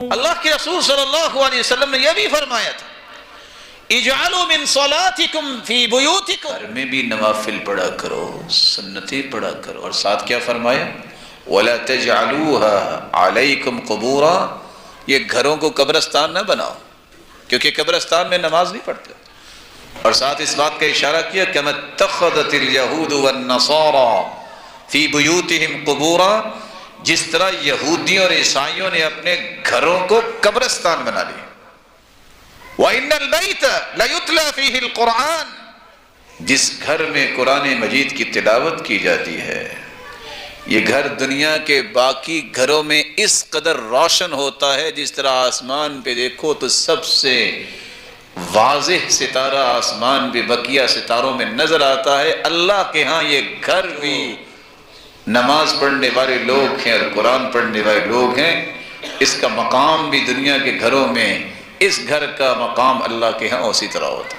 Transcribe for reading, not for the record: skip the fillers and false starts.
اللہ کے رسول صلی اللہ علیہ وسلم نے یہ بھی فرمایا تھا اجعلوا من صلاتکم فی بیوتکم، گھر میں بھی نوافل پڑھا کرو، سنتیں پڑھا کرو، اور ساتھ کیا فرمایا وَلَا تَجْعَلُوهَا عَلَيْكُمْ قُبُورًا، یہ گھروں کو قبرستان نہ بناؤ، کیونکہ قبرستان میں نماز نہیں پڑھتے، اور ساتھ اس بات کا اشارہ کیا كَمَا اتَّخَذَتِ الْيَهُودُ وَالنَّصَارَى فِي بُيُوتِهِمْ قُبُورًا، جس طرح یہودیوں اور عیسائیوں نے اپنے گھروں کو قبرستان بنا لیا۔ وَإِنَّ الْبَيْتَ لَيُتْلَى فِيهِ الْقُرْآنِ، جس گھر میں قرآن مجید کی تلاوت کی جاتی ہے، یہ گھر دنیا کے باقی گھروں میں اس قدر روشن ہوتا ہے جس طرح آسمان پہ دیکھو تو سب سے واضح ستارہ آسمان پہ بقیہ ستاروں میں نظر آتا ہے، اللہ کے ہاں یہ گھر بھی نماز پڑھنے والے لوگ ہیں اور قرآن پڑھنے والے لوگ ہیں، اس کا مقام بھی دنیا کے گھروں میں اس گھر کا مقام اللہ کے ہاں اسی طرح ہوتا ہے۔